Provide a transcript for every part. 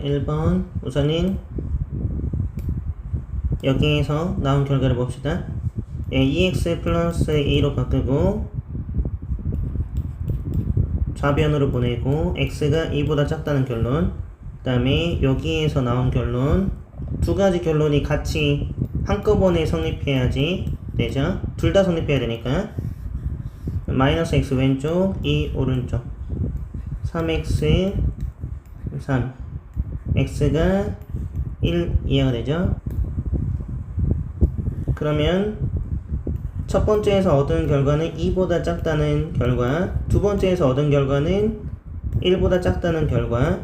1번 우선은 여기에서 나온 결과를 봅시다. 2x 플러스 2로 바꾸고 좌변으로 보내고 x가 2보다 작다는 결론, 그 다음에 여기에서 나온 결론, 두 가지 결론이 같이 한꺼번에 성립해야지 되죠. 둘 다 성립해야 되니까. 마이너스 x 왼쪽, 2 오른쪽, 3x 3, x가 1 이하가 되죠. 그러면 첫 번째에서 얻은 결과는 2보다 작다는 결과, 두 번째에서 얻은 결과는 1보다 작다는 결과,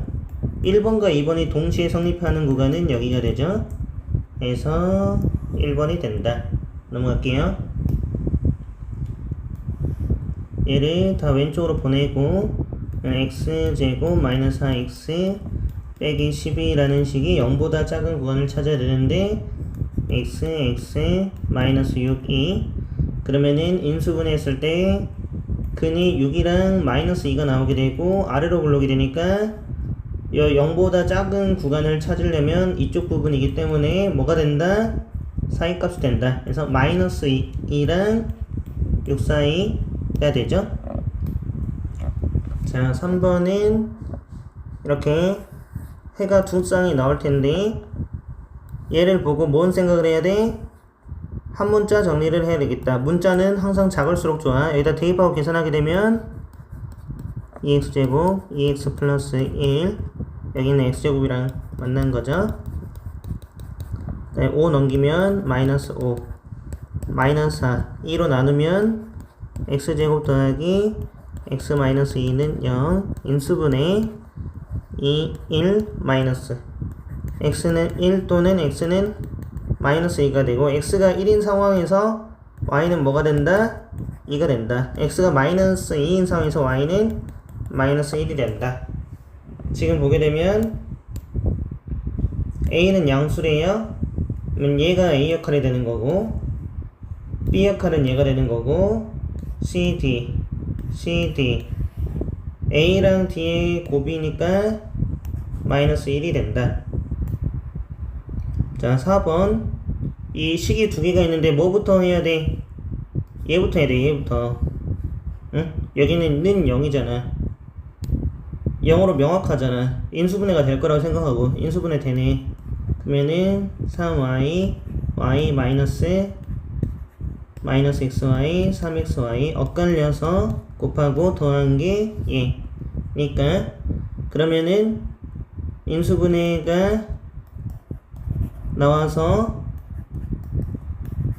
1번과 2번이 동시에 성립하는 구간은 여기가 되죠. 그래서 1번이 된다. 넘어갈게요. 얘를 다 왼쪽으로 보내고 x제곱 마이너스 4x 빼기 12라는 식이 0보다 작은 구간을 찾아야 되는데 x 마이너스 6이, 그러면은 인수분해했을 때 근이 6이랑 마이너스 2가 나오게 되고 아래로 굴러오게 되니까 0보다 작은 구간을 찾으려면 이쪽 부분이기 때문에 뭐가 된다? 사이값이 된다. 그래서 마이너스 2랑 6 사이가 되죠. 자, 3번은 이렇게 해가 두 쌍이 나올 텐데 얘를 보고 뭔 생각을 해야 돼? 한 문자 정리를 해야 되겠다. 문자는 항상 작을수록 좋아. 여기다 대입하고 계산하게 되면 2x제곱 2x 플러스 1, 여기는 x제곱이랑 만난 거죠. 5 넘기면 마이너스 5, 마이너스 4, 2로 나누면 x제곱 더하기 x 마이너스 2는 0, 인수분해 2, 1, 마이너스 x는 1 또는 x는 마이너스 2가 되고, x가 1인 상황에서 y는 뭐가 된다? 2가 된다. x가 마이너스 2인 상황에서 y는 마이너스 1이 된다. 지금 보게 되면 a는 양수래요. 그러면 얘가 a 역할이 되는 거고 b 역할은 얘가 되는 거고 cd a랑 d의 곱이니까 마이너스 1이 된다. 자, 4번. 이 식이 두 개가 있는데 뭐부터 해야 돼? 얘부터 해야 돼. 얘부터. 응? 여기는 는 0이잖아. 0으로 명확하잖아. 인수분해가 될 거라고 생각하고 인수분해 되네. 그러면은 3y y 마이너스 xy 3xy 엇갈려서 곱하고 더한 게 얘. 그러니까 그러면은 인수분해가 나와서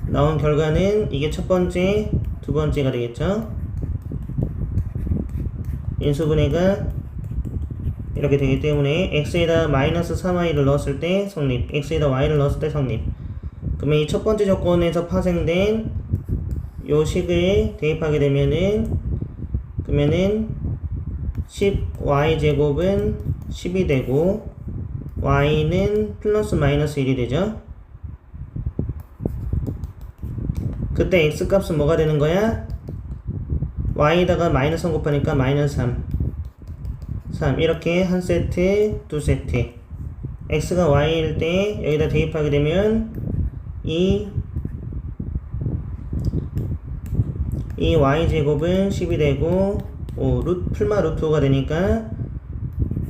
나온 결과는 이게 첫 번째, 두 번째가 되겠죠. 인수분해가 이렇게 되기 때문에 x에다 마이너스 3y를 넣었을 때 성립, x에다 y를 넣었을 때 성립. 그러면 이 첫 번째 조건에서 파생된 요 식을 대입하게 되면은, 그러면은 10y 제곱은 10이 되고 y는 플러스 마이너스 1이 되죠. 그때 x 값은 뭐가 되는 거야? y에다가 마이너스 3 곱하니까 마이너스 3 이렇게 한 세트, 두 세트. x가 y일 때 여기다 대입하게 되면 이 y 제곱은 10이 되고 풀마 루트 5가 되니까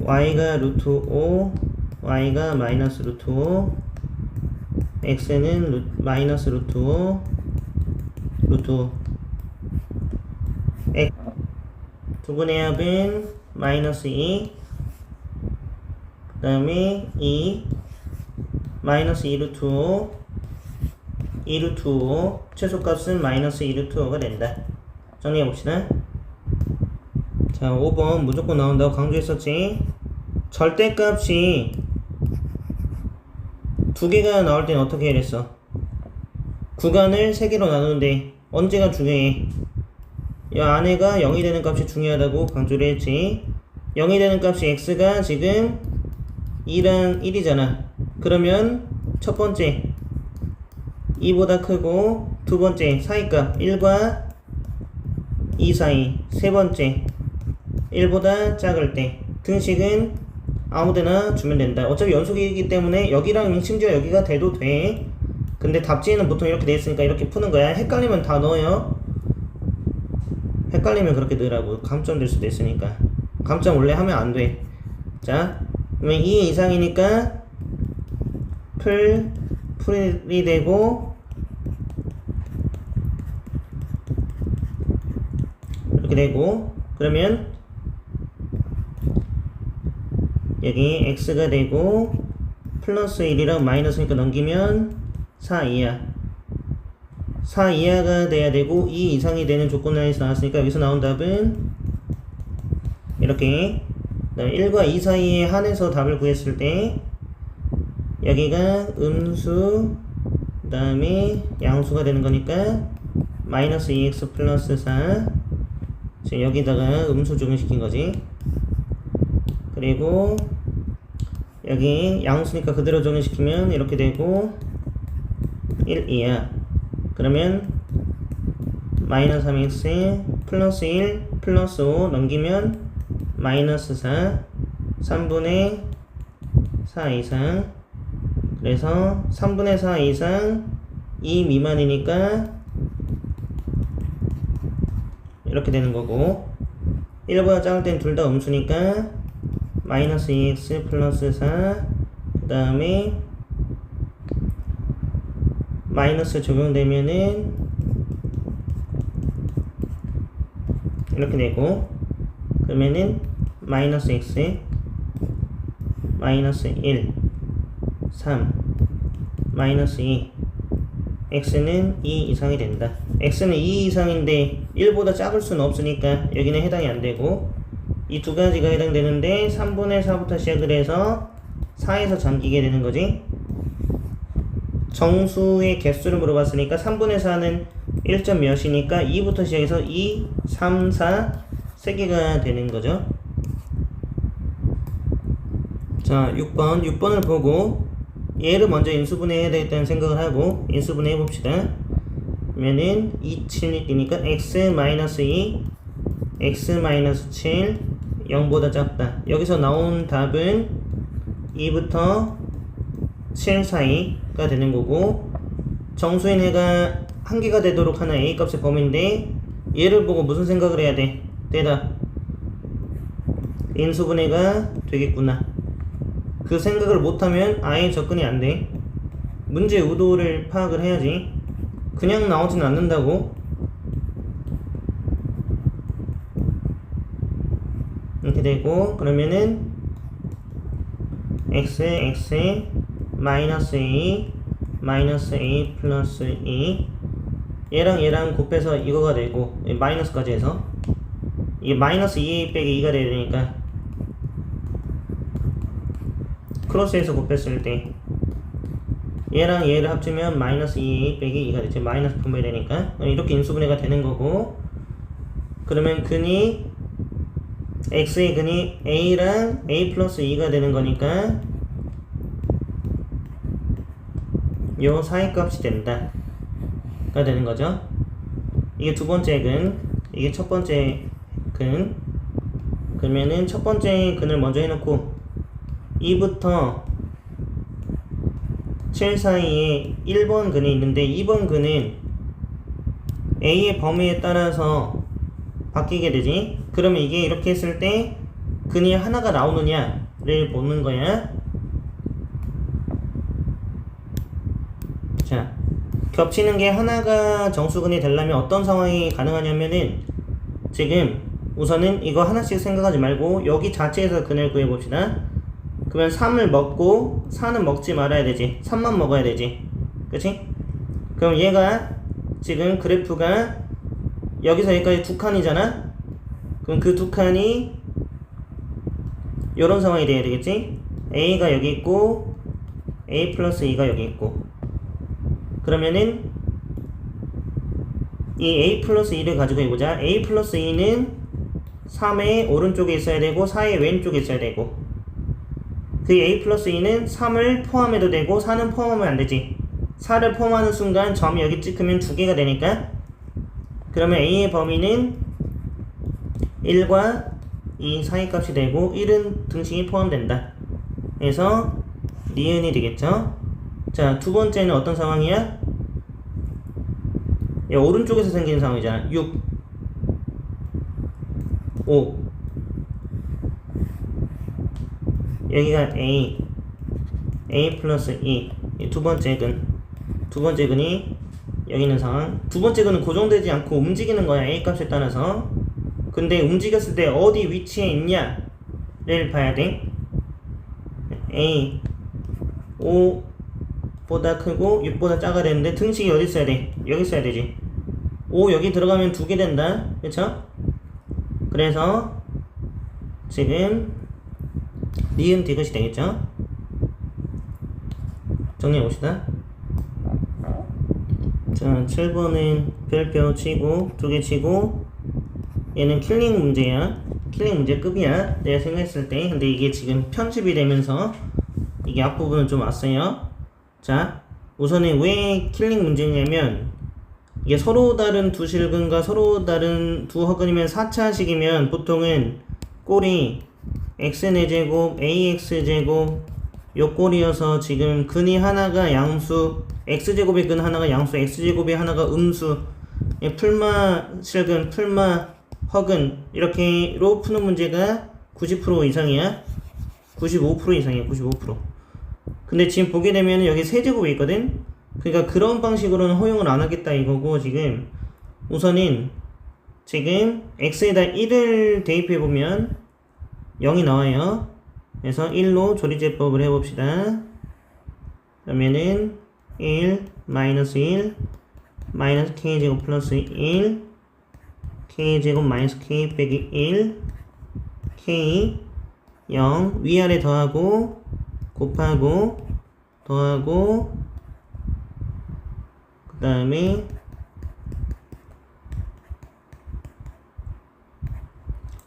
y가 루트 5, y가 마이너스 루트 5, x는 마이너스 루트 5, 루트 5. 두분의 합은 마이너스 2, 그 다음에 2, 마이너스 2 루트 5, 2 루트 5, 최소값은 마이너스 2 루트 5가 된다. 정리해봅시다. 자, 5번 무조건 나온다고 강조했었지. 절대값이 두 개가 나올 때는 어떻게 해야 됐어? 구간을 세 개로 나누는데 언제가 중요해? 이 안에가 0이 되는 값이 중요하다고 강조를 했지. 0이 되는 값이 x가 지금 2랑 1이잖아. 그러면 첫 번째 2보다 크고, 두 번째 사이값 1과 2 사이, 세 번째 1보다 작을 때 등식은 아무데나 주면 된다. 어차피 연속이기 때문에 여기랑 심지어 여기가 돼도 돼. 근데 답지에는 보통 이렇게 돼 있으니까 이렇게 푸는 거야. 헷갈리면 다 넣어요. 헷갈리면 그렇게 넣으라고. 감점 될 수도 있으니까. 감점 원래 하면 안 돼. 자, 그러면 2 이상이니까 풀이 되고 이렇게 되고, 그러면 여기 x가 되고 플러스 1이랑 마이너스니까 넘기면 4 이하 4 이하가 돼야 되고 2 이상이 되는 조건 하에서 나왔으니까 여기서 나온 답은 이렇게 1과 2 사이에 한해서 답을 구했을 때 여기가 음수 그 다음에 양수가 되는 거니까 마이너스 2x 플러스 4 지금 여기다가 음수 적용시킨 거지. 그리고 여기 양수니까 그대로 적용시키면 이렇게 되고 1 이하 그러면 마이너스 3x 플러스 1 플러스 5 넘기면 마이너스 4 3분의 4 이상 그래서 3분의 4 이상 2 미만이니까 이렇게 되는 거고 1보다 작을 땐 둘 다 음수니까 마이너스 2x 플러스 4 그 다음에 마이너스 적용되면은 이렇게 되고 그러면은 마이너스 x 마이너스 1 3 마이너스 2 x는 2 이상이 된다. x는 2 이상인데 1보다 작을 수는 없으니까 여기는 해당이 안 되고 이 두 가지가 해당되는데 3분의 4부터 시작을 해서 4에서 잠기게 되는 거지. 정수의 개수를 물어봤으니까 3분의 4는 1점 몇이니까 2부터 시작해서 2, 3, 4 3개가 되는 거죠. 자, 6번을 보고 얘를 먼저 인수분해해야 되겠다는 생각을 하고 인수분해 해봅시다. 그러면은 2, 7이니까 x-2 x-7 0보다 작다. 여기서 나온 답은 2부터 7 사이가 되는 거고 정수인 해가 한 개가 되도록 하는 a 값의 범위인데 얘를 보고 무슨 생각을 해야 돼? 대답. 인수분해가 되겠구나. 그 생각을 못하면 아예 접근이 안 돼. 문제 의도를 파악을 해야지. 그냥 나오진 않는다고. 이렇게 되고 그러면은 x 마이너스 a 플러스 2 얘랑 곱해서 이거가 되고 마이너스까지 해서 이게 마이너스 2a 빼기 2가 돼야 되니까 크로스해서 곱했을 때 얘랑 얘를 합치면 마이너스 2a 빼기 2가 되지. 마이너스 분배해야 되니까 이렇게 인수분해가 되는 거고 그러면 근이 x의 근이 a랑 a 플러스 2가 되는 거니까 요 사이값이 된다 가 되는 거죠. 이게 두 번째 근, 이게 첫 번째 근. 그러면은 첫 번째 근을 먼저 해놓고 2부터 7 사이에 1번 근이 있는데 2번 근은 a의 범위에 따라서 바뀌게 되지. 그러면 이게 이렇게 했을 때 근이 하나가 나오느냐를 보는 거야. 자, 겹치는 게 하나가 정수근이 되려면 어떤 상황이 가능하냐면은 지금 우선은 이거 하나씩 생각하지 말고 여기 자체에서 근을 구해봅시다. 그러면 3을 먹고 4는 먹지 말아야 되지. 3만 먹어야 되지. 그치? 그럼 얘가 지금 그래프가 여기서 여기까지 두 칸이잖아? 그럼 그 두 칸이 요런 상황이 돼야 되겠지? a가 여기 있고 a 플러스 2가 여기 있고 그러면은 이 a 플러스 2를 가지고 해보자. a 플러스 2는 3의 오른쪽에 있어야 되고 4의 왼쪽에 있어야 되고 그 a 플러스 2는 3을 포함해도 되고 4는 포함하면 안되지. 4를 포함하는 순간 점이 여기 찍히면 두 개가 되니까 그러면 a의 범위는 1과 2 사이값이 되고 1은 등식이 포함된다. 에서 니은이 되겠죠. 자, 두 번째는 어떤 상황이야? 야, 오른쪽에서 생기는 상황이잖아. 6 5 여기가 A 플러스 2 두 번째 근이 여기 있는 상황. 두 번째 근은 고정되지 않고 움직이는 거야, A 값에 따라서. 근데 움직였을 때 어디 위치에 있냐를 봐야 돼. A 5보다 크고 6보다 작아야 되는데 등식이 어디 있어야 돼? 여기 있어야 되지. 5 여기 들어가면 2개 된다. 그쵸? 그래서 지금 니은 디귿이 되겠죠? 정리해 봅시다. 자, 7번은 별표 치고 2개 치고 얘는 킬링 문제야. 킬링 문제급이야, 내가 생각했을 때. 근데 이게 지금 편집이 되면서 이게 앞부분은 좀 왔어요. 자, 우선은 왜 킬링 문제냐면 이게 서로 다른 두 실근과 서로 다른 두 허근이면 4차식이면 보통은 꼴이 x제곱 ax제곱 요 꼴이어서 지금 근이 하나가 양수, x제곱의 근 하나가 양수, x제곱의 하나가 음수, 풀마 실근, 풀마 허근 이렇게로 푸는 문제가 90% 이상이야. 95% 이상이야. 95%. 근데 지금 보게 되면 여기 세제곱이 있거든. 그러니까 그런 방식으로는 허용을 안 하겠다 이거고, 지금 우선은 지금 x에다 1을 대입해 보면 0이 나와요. 그래서 1로 조리제법을 해봅시다. 그러면은 1 마이너스 k제곱 플러스 1 k제곱 마이너스 k 빼기 1 k 0 위아래 더하고 곱하고 더하고 그 다음에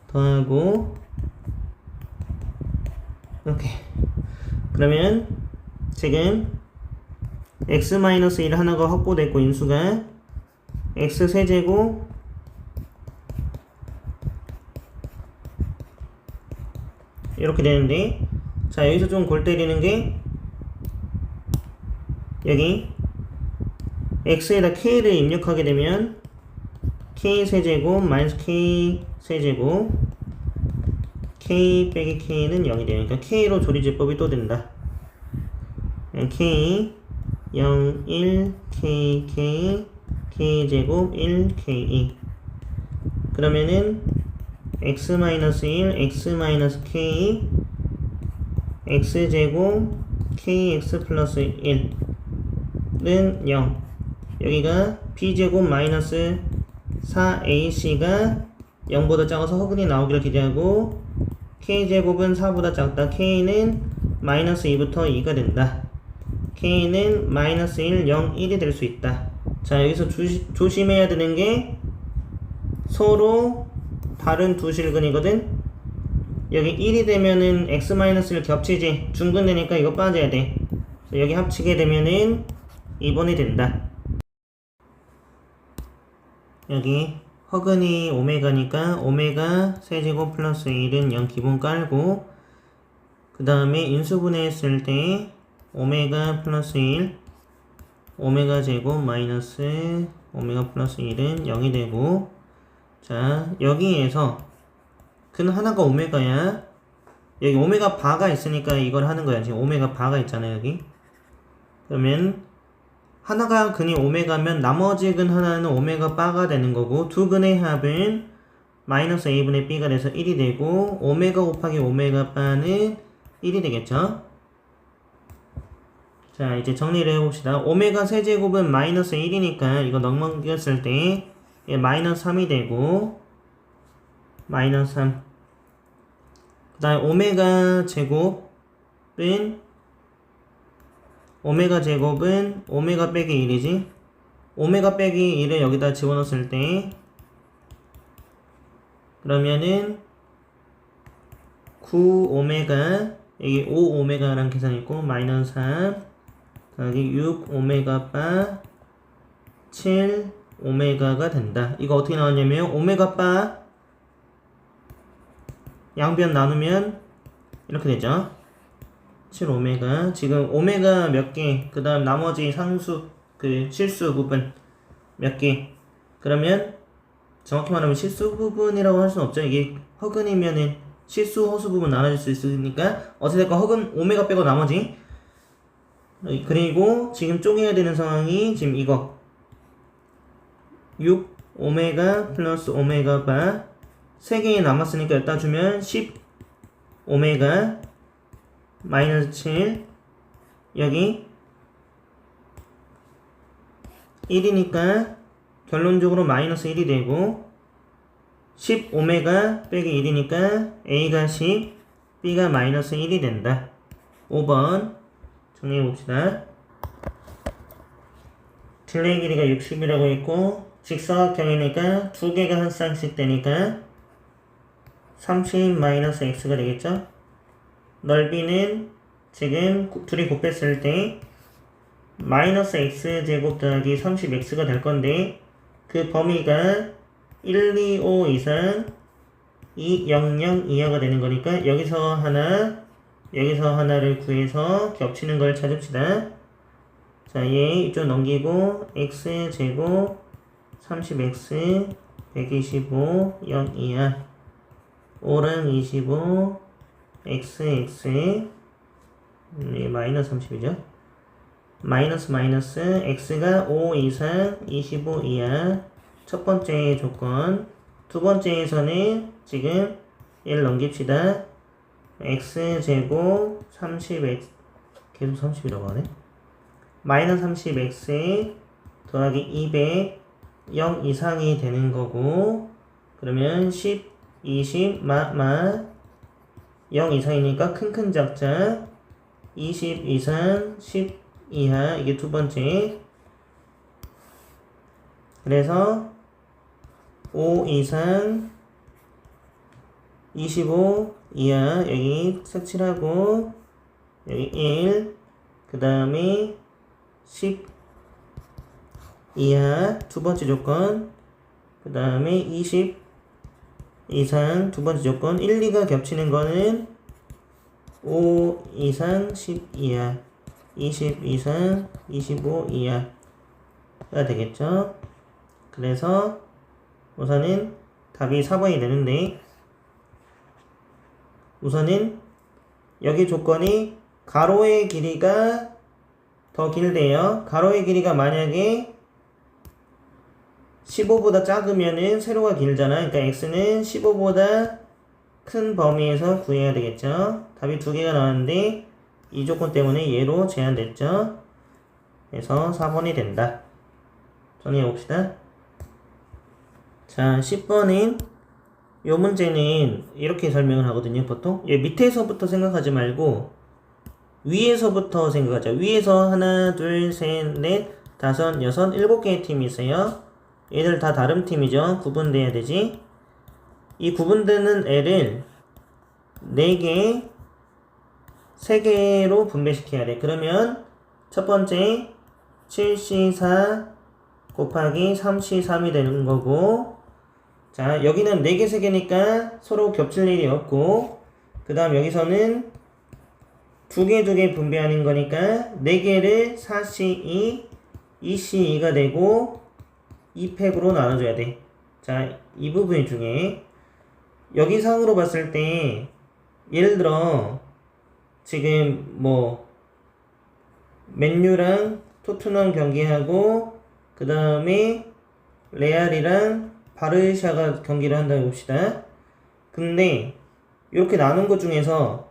더하고 이렇게. 그러면 지금 x-1 하나가 확보됐고 인수가 x 세제곱 이렇게 되는데, 자 여기서 좀 골 때리는 게 여기 x에다 k를 입력하게 되면 k 세제곱 마이너스 k 세제곱 k 빼기 k는 0이 돼요. 그러니까 k로 조리제법이 또 된다. k 0 1 k k k제곱 1 k2 그러면은 x-1 x-k x제곱 kx 플러스 1는 0. 여기가 b제곱 마이너스 4ac가 0보다 작아서 허근이 나오기를 기대하고, k제곱은 4보다 작다. k는 마이너스 2부터 2가 된다. k는 마이너스 1, 0, 1이 될 수 있다. 자, 여기서 조심해야 되는 게 서로 다른 두 실근이거든. 여기 1이 되면은 x-1 겹치지. 중근되니까 이거 빠져야 돼. 여기 합치게 되면은 2번이 된다. 여기 허근이 오메가니까 오메가 세제곱 플러스 1은 0 기본 깔고, 그 다음에 인수분해했을 때 오메가 플러스 1 오메가 제곱 마이너스 오메가 플러스 1은 0이 되고, 자 여기에서 근 하나가 오메가야. 여기 오메가 바가 있으니까 이걸 하는 거야. 지금 오메가 바가 있잖아요 여기. 그러면 하나가 근이 오메가면 나머지 근 하나는 오메가 바가 되는 거고, 두 근의 합은 마이너스 a분의 b가 돼서 1이 되고, 오메가 곱하기 오메가 바는 1이 되겠죠. 자 이제 정리를 해봅시다. 오메가 세제곱은 마이너스 1이니까 이거 넘겼을 때 마이너스 3이 되고, 마이너스 3. 그 다음에 오메가 제곱은 오메가 빼기 1이지. 오메가 빼기 1을 여기다 집어넣었을 때 그러면은 9오메가 여기 5오메가랑 계산했고 마이너스 3 여기 6오메가 바 7오메가가 된다. 이거 어떻게 나왔냐면 오메가 바 양변 나누면 이렇게 되죠. 7 오메가. 지금 오메가 몇 개, 그 다음 나머지 상수, 그 실수 부분 몇 개. 그러면 정확히 말하면 실수 부분이라고 할 수는 없죠. 이게 허근이면은 실수, 허수 부분 나눠질 수 있으니까 어찌됐건 허근 오메가 빼고 나머지. 그리고 지금 쪼개야 되는 상황이 지금 이거 6 오메가 플러스 오메가 바 3개 남았으니까 여기다 주면 10 오메가 마이너스 7 여기 1이니까 결론적으로 마이너스 1이 되고 10 오메가 빼기 1이니까 A가 10 B가 마이너스 1이 된다. 5번 정리해봅시다. 딜레이 길이가 60이라고 했고 직사각형이니까 두 개가 한 쌍씩 되니까 30-x가 되겠죠? 넓이는 지금 둘이 곱했을 때 마이너스 x제곱 더하기 30x가 될 건데 그 범위가 1, 2, 5 이상 2, 0, 0 이하가 되는 거니까 여기서 하나 여기서 하나를 구해서 겹치는 걸 찾읍시다. 자, 얘 이쪽 넘기고 x제곱 30x 125 0 이하 5랑 25 xx 마이너스 30이죠. 마이너스 x가 5 이상 25 이하 첫 번째 조건. 두 번째에서는 지금 얘를 넘깁시다. x제곱 30x 계속 30이라고 하네. 마이너스 30x 더하기 200 0 이상이 되는 거고 그러면 10 20 0 이상이니까 큰큰 작자 20 이상 10 이하 이게 두 번째. 그래서 5 이상 25 이하 여기 색칠하고 여기 1 그 다음에 10 이하 두 번째 조건 그 다음에 20 이상 두 번째 조건. 1, 2가 겹치는 거는 5 이상 10 이하 20 이상 25 이하가 되겠죠. 그래서 우선은 답이 4번이 되는데 우선은 여기 조건이 가로의 길이가 더 길대요. 가로의 길이가 만약에 15보다 작으면은 세로가 길잖아. 그러니까 x는 15보다 큰 범위에서 구해야 되겠죠. 답이 두 개가 나왔는데 이 조건 때문에 얘로 제한됐죠. 그래서 4번이 된다. 정리해봅시다. 자, 10번은 요 문제는 이렇게 설명을 하거든요. 보통 얘 밑에서부터 생각하지 말고 위에서부터 생각하자. 위에서 하나, 둘, 셋, 넷, 다섯, 여섯, 7개의 팀이 있어요. 얘들 다 다른 팀이죠. 구분돼야 되지. 이 구분되는 애를 4개, 3개로 분배시켜야 돼. 그러면 첫 번째 7C4 곱하기 3C3이 되는 거고 자, 여기는 4개, 3개니까 서로 겹칠 일이 없고 그 다음 여기서는 2개, 2개 분배하는 거니까 4개를 4C2, 2C2가 되고 2팩으로 나눠줘야 돼. 자, 이 부분 중에 여기 상으로 봤을 때 예를 들어 지금 뭐 맨유랑 토트넘 경기하고 그 다음에 레알이랑 바르샤가 경기를 한다고 봅시다. 근데 이렇게 나눈 것 중에서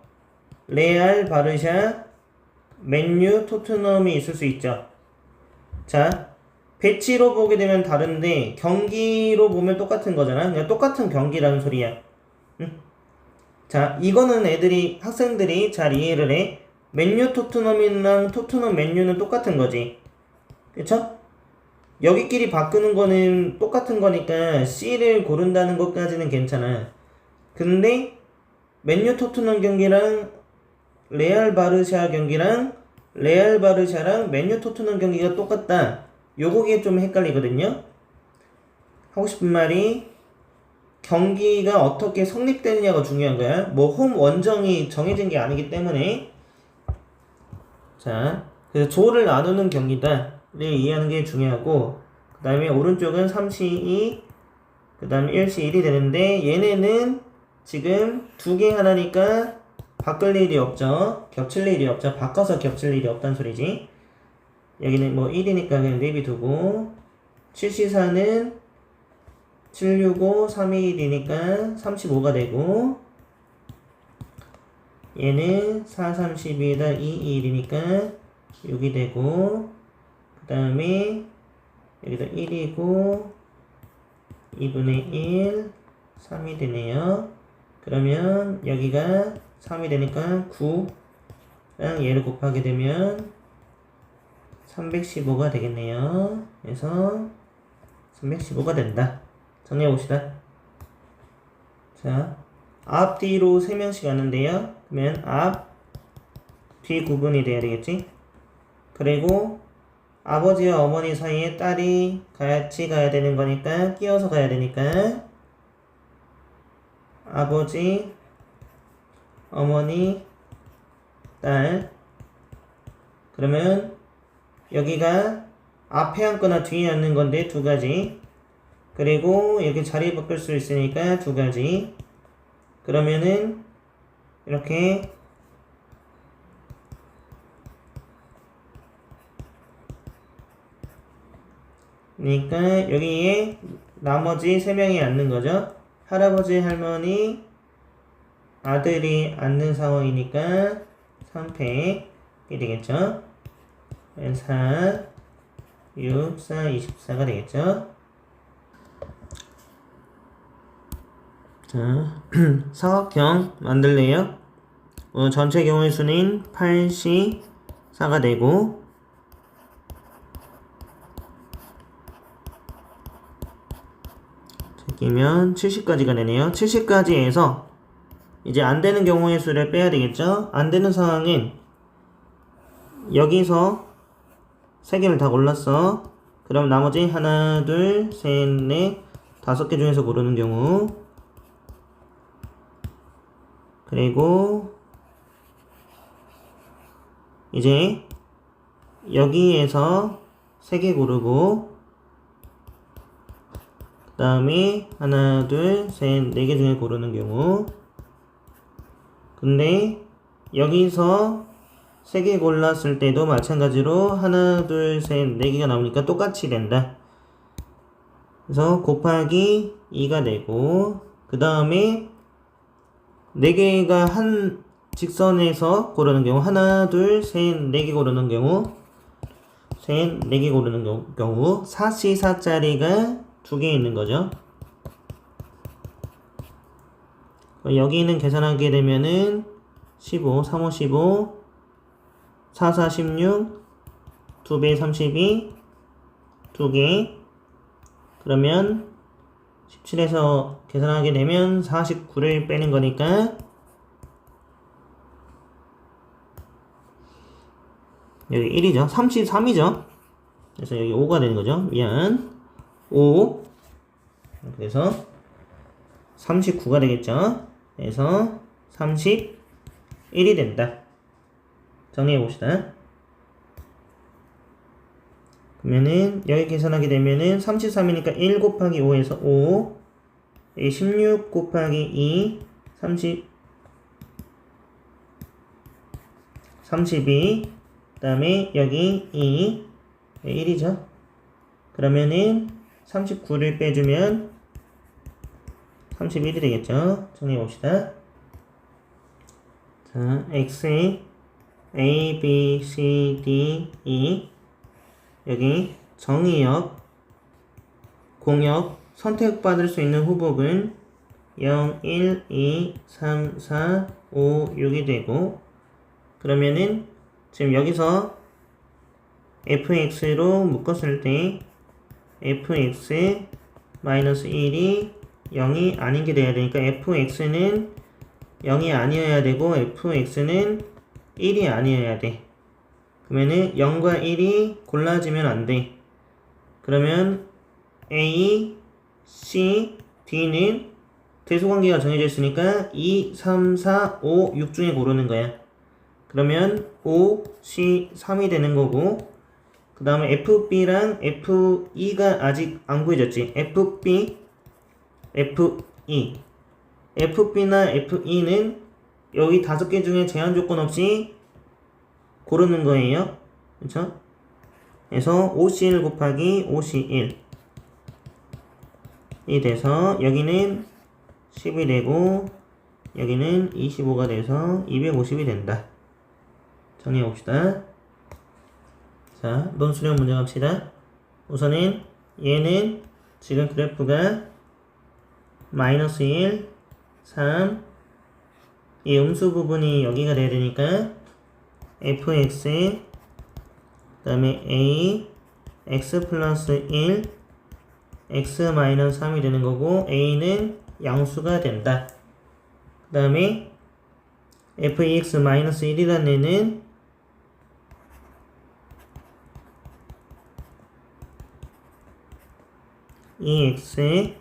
레알, 바르샤, 맨유, 토트넘이 있을 수 있죠. 자, 배치로 보게 되면 다른데 경기로 보면 똑같은 거잖아. 그냥 똑같은 경기라는 소리야. 응? 자, 이거는 학생들이 잘 이해를 해. 맨유 토트넘이랑 토트넘 맨유는 똑같은 거지. 그쵸? 여기끼리 바꾸는 거는 똑같은 거니까 C를 고른다는 것까지는 괜찮아. 근데 맨유 토트넘 경기랑 레알 바르샤 경기랑 레알 바르샤랑 맨유 토트넘 경기가 똑같다. 요거게 좀 헷갈리거든요. 하고 싶은 말이 경기가 어떻게 성립되느냐가 중요한 거야. 뭐 홈 원정이 정해진 게 아니기 때문에 자, 그래서 조를 나누는 경기다를 이해하는 게 중요하고, 그 다음에 오른쪽은 3C2, 그 다음에 1C1이 되는데, 얘네는 지금 두 개 하나니까 바꿀 일이 없죠. 겹칠 일이 없죠. 바꿔서 겹칠 일이 없단 소리지. 여기는 뭐 1이니까 그냥 내비두고, 7C4는 765, 321이니까 35가 되고, 얘는 4, 32에다 2, 1이니까 6이 되고, 그 다음에 여기다 1이고 2분의 1, 3이 되네요. 그러면 여기가 3이 되니까 9랑 얘를 곱하게 되면 315가 되겠네요. 그래서 315가 된다. 정리해봅시다. 자, 앞뒤로 3명씩 가는데요. 그러면 앞, 뒤 구분이 돼야 되겠지? 그리고 아버지와 어머니 사이에 딸이 같이 가야 되는 거니까 끼어서 가야 되니까 아버지, 어머니, 딸. 그러면 여기가 앞에 앉거나 뒤에 앉는 건데 두 가지. 그리고 여기 자리 바꿀 수 있으니까 두 가지. 그러면은 이렇게 그러니까 여기에 나머지 3명이 앉는 거죠. 할아버지, 할머니, 아들이 앉는 상황이니까 3팩이 되겠죠. 4, 6, 4, 24가 되겠죠. 자, 사각형 만들래요. 전체 경우의 수는 8C4가 되고, 끼면 70까지가 되네요. 70까지에서 이제 안 되는 경우의 수를 빼야 되겠죠. 안 되는 상황은 여기서 3개를 다 골랐어. 그럼 나머지 하나, 둘, 셋, 넷, 5개 중에서 고르는 경우. 그리고 이제 여기에서 3개 고르고 그 다음에 하나, 둘, 셋, 4개 중에 고르는 경우. 근데 여기서 3개 골랐을 때도 마찬가지로 하나, 둘, 셋, 4개가 나오니까 똑같이 된다. 그래서 곱하기 2가 되고, 그 다음에 4개가 한 직선에서 고르는 경우, 하나, 둘, 셋, 4개 고르는 경우, 셋, 4개 고르는 경우, 4C4짜리가 2개 있는 거죠. 여기는 계산하게 되면은 15, 3, 5, 15, 4, 4, 16, 2배 32, 2개. 그러면 17에서 계산하게 되면 49를 빼는 거니까 여기 1이죠. 33이죠. 그래서 여기 5가 되는 거죠. 미안. 5. 그래서 39가 되겠죠. 그래서 31이 된다. 정리해 봅시다. 그러면은 여기 계산하게 되면은 33이니까 1 곱하기 5에서 5, 16 곱하기 2, 32, 그 다음에 여기 2, 1이죠. 그러면은 39를 빼주면 31이 되겠죠. 정리해 봅시다. 자, X에 A, B, C, D, E 여기 정의역, 공역, 선택받을 수 있는 후복은 0, 1, 2, 3, 4, 5, 6이 되고 그러면은 지금 여기서 fx로 묶었을 때 fx 마이너스 1이 0이 아닌 게 돼야 되니까 fx는 0이 아니어야 되고 fx는 1이 아니어야 돼. 그러면은 0과 1이 골라지면 안 돼. 그러면 A, C, D는 대소관계가 정해져 있으니까 2, 3, 4, 5, 6 중에 고르는 거야. 그러면 5, C, 3이 되는 거고, 그 다음에 FB랑 FE가 아직 안 구해졌지. FB, FE. FB나 FE는 여기 5개 중에 제한 조건 없이 고르는 거예요. 그쵸? 그래서 5C1 곱하기 5C1 이 돼서 여기는 10이 되고 여기는 25가 돼서 250이 된다. 정리해 봅시다. 자, 논수령 문제 갑시다. 우선은 얘는 지금 그래프가 마이너스 1, 3, 이 음수 부분이 여기가 돼야 되니까 fx 그 다음에 a x 플러스 1 x 마이너스 3이 되는 거고 a는 양수가 된다. 그 다음에 fx 마이너스 1이라는 애는 EX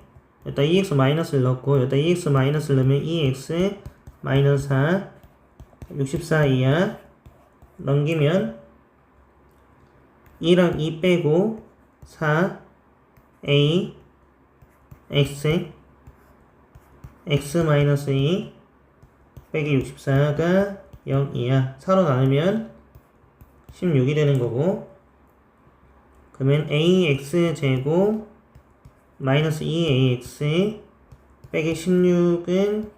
여기다 EX 마이너스를 넣고 여기다 EX 마이너스를 넣으면 EX 마이너스 4 64 이하 넘기면 2랑 2 빼고 4 A X X 마이너스 2 빼기 64가 0 이하 4로 나누면 16이 되는 거고 그러면 AX 제곱 마이너스 2ax 빼기 16은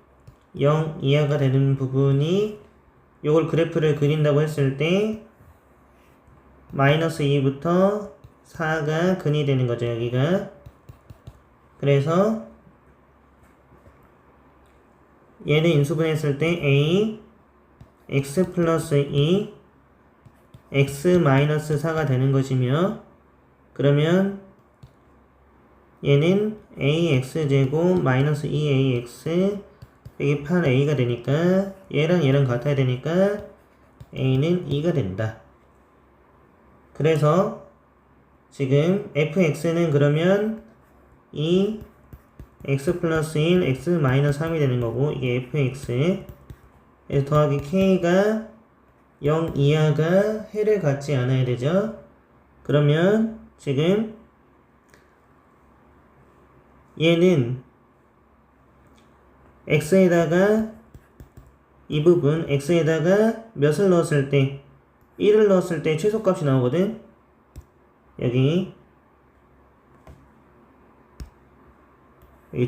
0 이하가 되는 부분이 요걸 그래프를 그린다고 했을 때 마이너스 2부터 4가 근이 되는 거죠. 여기가. 그래서 얘는 인수분해했을 때 a x 플러스 2 x 마이너스 4가 되는 것이며 그러면 얘는 ax제곱 마이너스 2ax 빼기 8a가 되니까 얘랑 얘랑 같아야 되니까 a는 2가 된다. 그래서 지금 fx는 그러면 2 x 플러스 1 x 마이너스 3이 되는 거고 이게 fx 그래서 더하기 k가 0 이하가 해를 갖지 않아야 되죠. 그러면 지금 얘는 x에다가 이 부분 x에다가 몇을 넣었을 때 1을 넣었을 때 최소값이 나오거든. 여기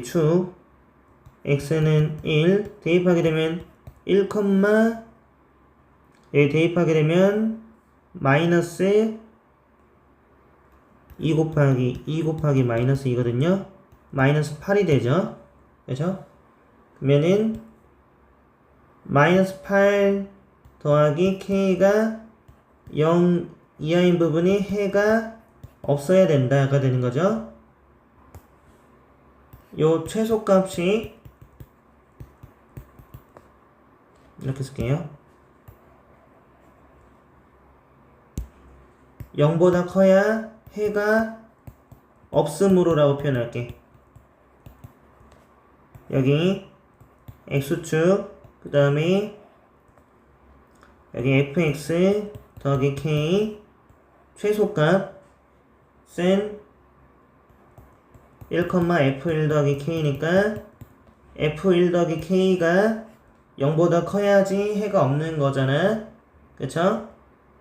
축 x는 1 대입하게 되면 1, 여기 대입하게 되면 마이너스 2 곱하기 마이너스 2거든요. 마이너스 8이 되죠. 그죠? 그러면은 마이너스 8 더하기 k가 0 이하인 부분이 해가 없어야 된다가 되는 거죠. 요 최소값이 이렇게 쓸게요. 0보다 커야 해가 없음으로 라고 표현할게. 여기 x축 그 다음에 여기 fx 더하기 k 최소값은 1,f1 더하기 k니까 f1 더하기 k가 0보다 커야지 해가 없는 거잖아. 그쵸?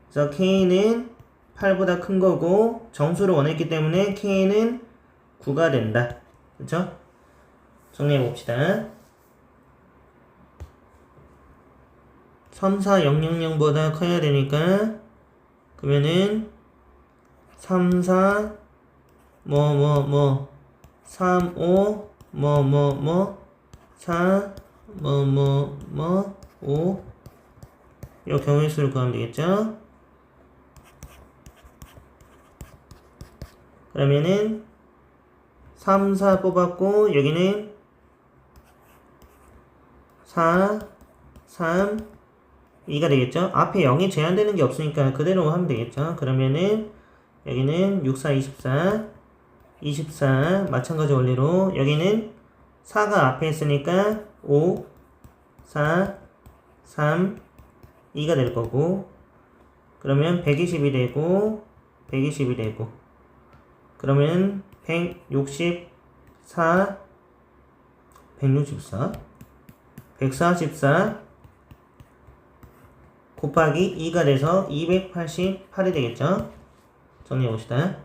그래서 k는 8보다 큰 거고 정수를 원했기 때문에 k는 9가 된다. 그쵸? 정리해 봅시다. 34000보다 커야 되니까 그러면은 34 35 4 5 이 경우의 수를 구하면 되겠죠. 그러면은 3, 4 뽑았고 여기는 4, 3, 2가 되겠죠. 앞에 0이 제한되는 게 없으니까 그대로 하면 되겠죠. 그러면은 여기는 6, 4, 24 24 마찬가지 원리로 여기는 4가 앞에 있으니까 5, 4, 3, 2가 될 거고, 그러면 120이 되고 120이 되고, 그러면 164 곱하기 2가 돼서 288이 되겠죠? 정리해봅시다.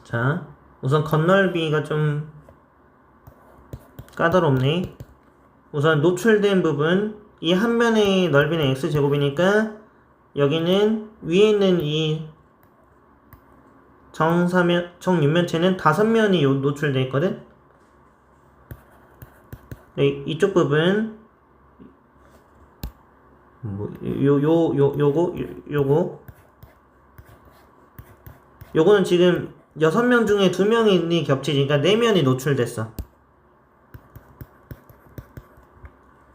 자, 우선 겉넓이가 좀 까다롭네. 우선 노출된 부분, 이 한 면의 넓이는 x제곱이니까 여기는 위에 있는 이 정육면체는 5면이 노출되어 있거든? 네, 이쪽 부분 요거는 지금 6면 중에 2명이 겹치지. 그러니까 4면이 노출됐어.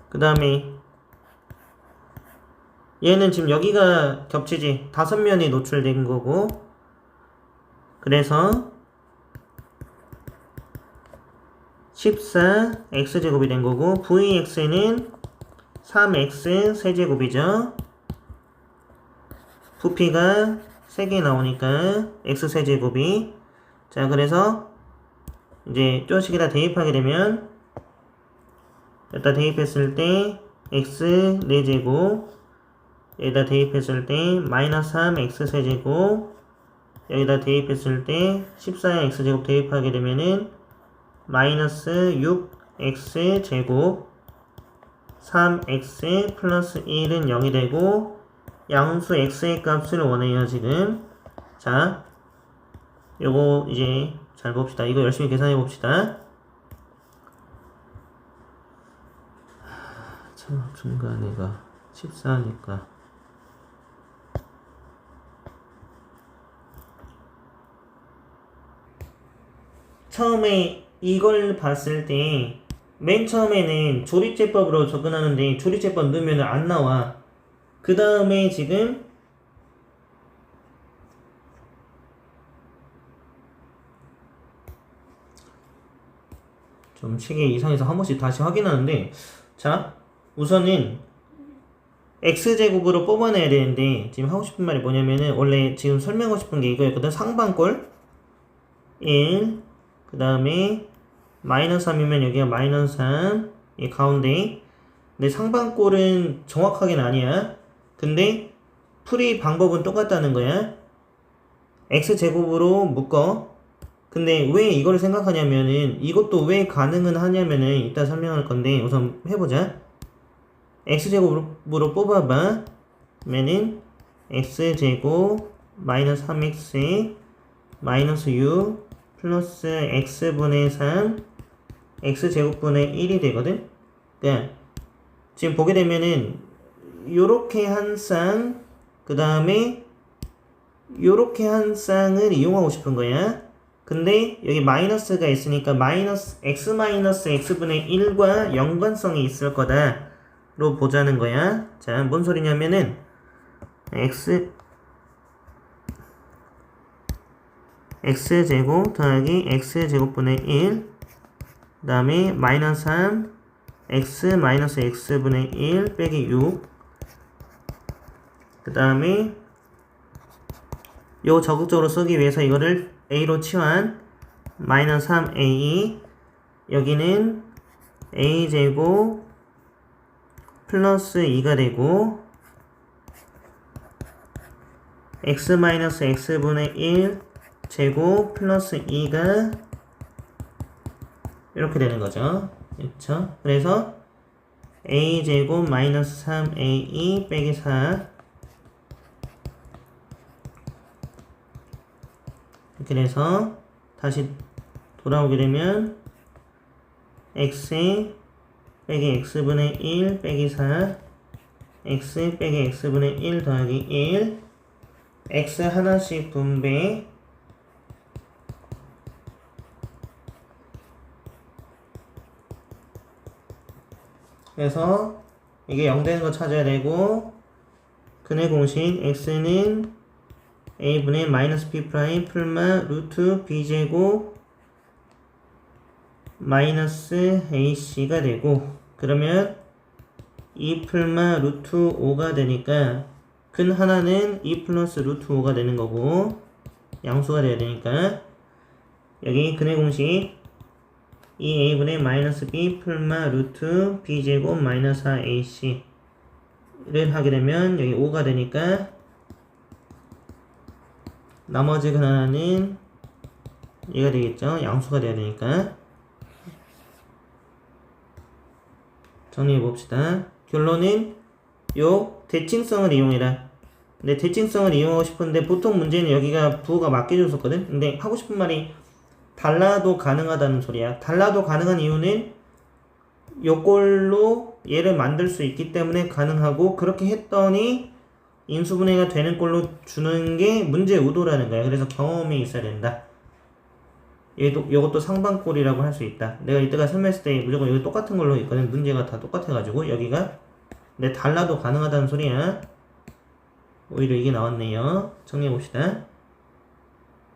그 다음에 얘는 지금 여기가 겹치지. 5면이 노출된 거고, 그래서 14x제곱이 된 거고, vx는 3x 세제곱이죠. 부피가 3개 나오니까 x 세제곱이, 자, 그래서 이제 쪼식에다 대입하게 되면, 여기다 대입했을 때 x 4제곱, 여기다 대입했을 때 마이너스 3x 세제곱, 여기다 대입했을 때 14x제곱 대입하게 되면은 마이너스 6x 제곱, 3x 플러스 1은 0이 되고, 양수 x의 값을 원해요 지금. 자, 요거 이제 잘 봅시다. 이거 열심히 계산해 봅시다. 참 중간에가 14니까 처음에 이걸 봤을 때 맨 처음에는 조립제법으로 접근하는데 조립제법 넣으면 안 나와. 그 다음에 지금 좀 책에 이상해서 한 번씩 다시 확인하는데, 자, 우선은 x제곱으로 뽑아내야 되는데 지금 하고 싶은 말이 뭐냐면은 원래 지금 설명하고 싶은 게 이거였거든. 상반꼴 1, 그 다음에 마이너스 3이면 여기가 마이너스 3, 이 가운데. 근데 상반꼴은 정확하게는 아니야. 근데 풀이 방법은 똑같다는 거야. x제곱으로 묶어. 근데 왜 이걸 생각하냐면은, 이것도 왜 가능은 하냐면은 이따 설명할 건데 우선 해보자. x제곱으로 뽑아봐. 그러면은 x제곱 마이너스 3x 마이너스 6 플러스 x분의 3 x제곱분의 1이 되거든. 그러니까 지금 보게 되면은 요렇게 한 쌍, 그 다음에 요렇게 한 쌍을 이용하고 싶은 거야. 근데 여기 마이너스가 있으니까 마이너스 x 마이너스 x분의 1과 연관성이 있을 거다로 보자는 거야. 자, 뭔 소리냐면은 x제곱 더하기 x제곱분의 1, 그 다음에 마이너스 3 x 마이너스 x분의 1 빼기 6, 그 다음에 요 적극적으로 쓰기 위해서 이거를 a로 치환, 마이너스 3a, 여기는 a제곱 플러스 2가 되고, x 마이너스 x분의 1 제곱 플러스 2가 이렇게 되는 거죠. 그렇죠? 그래서 a제곱 마이너스 3a 빼기 4, 이렇게 돼서 다시 돌아오게 되면 x 빼기 x분의 1 빼기 4, x 빼기 x분의 1 더하기 1, x 하나씩 분배, 그래서 이게 0 되는 거 찾아야 되고, 근의 공식 x는 a분의 마이너스 b 프라임 풀마 루트 b제곱 마이너스 ac가 되고, 그러면 2 풀마 루트 5가 되니까 근 하나는 2 플러스 루트 5가 되는 거고 양수가 돼야 되니까 여기 근의 공식 2a분의 마이너스 b 풀마 루트 b제곱 마이너스 4ac를 하게 되면 여기 5가 되니까 나머지 근 하나는 얘가 되겠죠. 양수가 돼야 되니까 정리해 봅시다. 결론은 요 대칭성을 이용해라. 근데 대칭성을 이용하고 싶은데 보통 문제는 여기가 부호가 맞게 줬었거든. 근데 하고 싶은 말이 달라도 가능하다는 소리야. 달라도 가능한 이유는 요꼴로 얘를 만들 수 있기 때문에 가능하고 그렇게 했더니 인수분해가 되는 꼴로 주는 게 문제 의도라는 거야. 그래서 경험이 있어야 된다. 요것도 상반꼴이라고 할 수 있다. 내가 이때가 설명했을 때 무조건 여기 똑같은 걸로 있거든. 문제가 다 똑같아가지고 여기가 근데 달라도 가능하다는 소리야. 오히려 이게 나왔네요. 정리해봅시다.